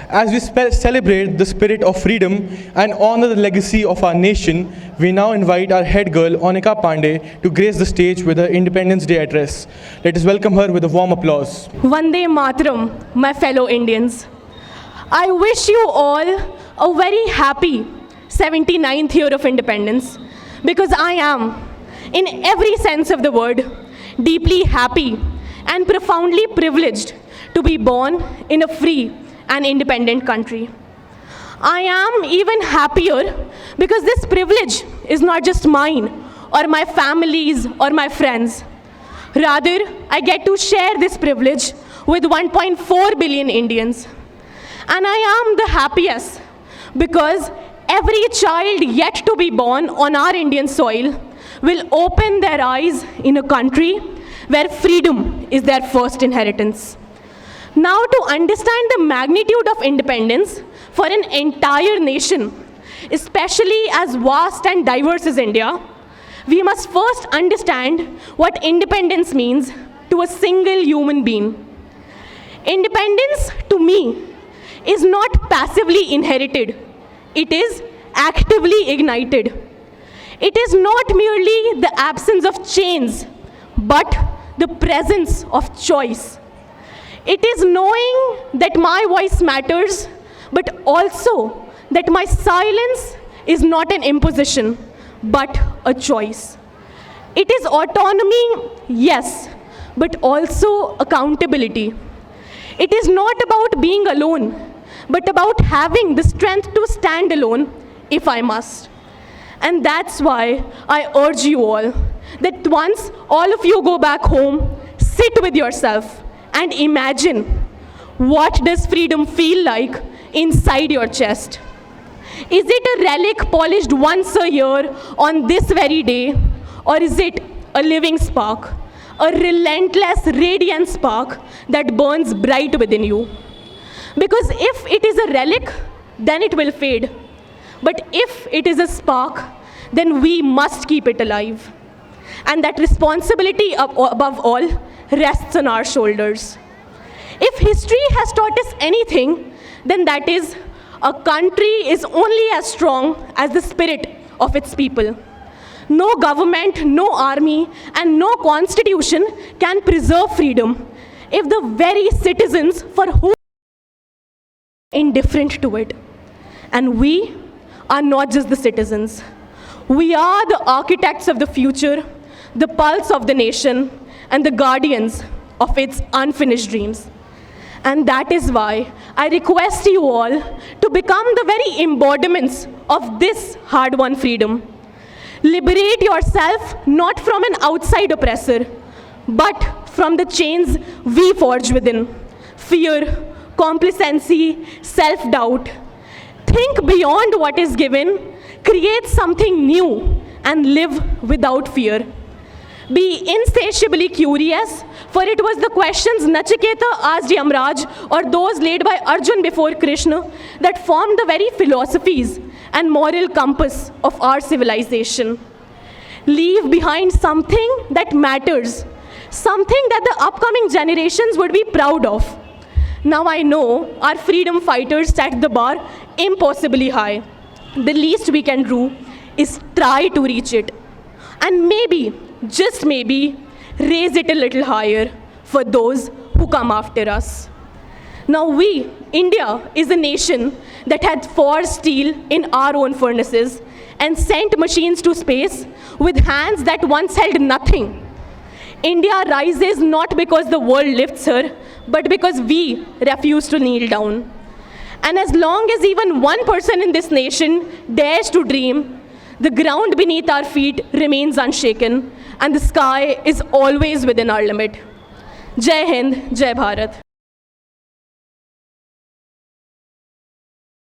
As we celebrate the spirit of freedom and honor the legacy of our nation, we now invite our head girl, Aunika Pandey, to grace the stage with her Independence Day address. Let us welcome her with a warm applause. Vande Mataram, my fellow Indians. I wish you all a very happy 79th year of independence, because I am, in every sense of the word, deeply happy and profoundly privileged to be born in a free and independent country. I am even happier because this privilege is not just mine or my family's or my friends. Rather, I get to share this privilege with 1.4 billion Indians. And I am the happiest because every child yet to be born on our Indian soil will open their eyes in a country where freedom is their first inheritance. Now, to understand the magnitude of independence for an entire nation, especially as vast and diverse as India, we must first understand what independence means to a single human being. Independence, to me, is not passively inherited. It is actively ignited. It is not merely the absence of chains, but the presence of choice. It is knowing that my voice matters, but also that my silence is not an imposition, but a choice. It is autonomy, yes, but also accountability. It is not about being alone, but about having the strength to stand alone if I must. And that's why I urge you all that once all of you go back home, sit with yourself and imagine, what does freedom feel like inside your chest? Is it a relic polished once a year on this very day, or is it a living spark, a relentless, radiant spark that burns bright within you? Because if it is a relic, then it will fade. But if it is a spark, then we must keep it alive. And that responsibility above all rests on our shoulders. If history has taught us anything, then that is a country is only as strong as the spirit of its people. No government, no army, and no constitution can preserve freedom if the very citizens for whom are indifferent to it. And we are not just the citizens. We are the architects of the future, the pulse of the nation, and the guardians of its unfinished dreams. And that is why I request you all to become the very embodiments of this hard-won freedom. Liberate yourself not from an outside oppressor, but from the chains we forge within. Fear, complacency, self-doubt. Think beyond what is given, create something new, and live without fear. Be insatiably curious, for it was the questions Nachiketa asked Yamraj or those laid by Arjun before Krishna that formed the very philosophies and moral compass of our civilization. Leave behind something that matters, something that the upcoming generations would be proud of. Now I know our freedom fighters set the bar impossibly high. The least we can do is try to reach it. And maybe, just maybe, raise it a little higher for those who come after us. Now we, India, is a nation that had forged steel in our own furnaces and sent machines to space with hands that once held nothing. India rises not because the world lifts her, but because we refuse to kneel down. And as long as even one person in this nation dares to dream, the ground beneath our feet remains unshaken, and the sky is always within our limit. Jai Hind, Jai Bharat.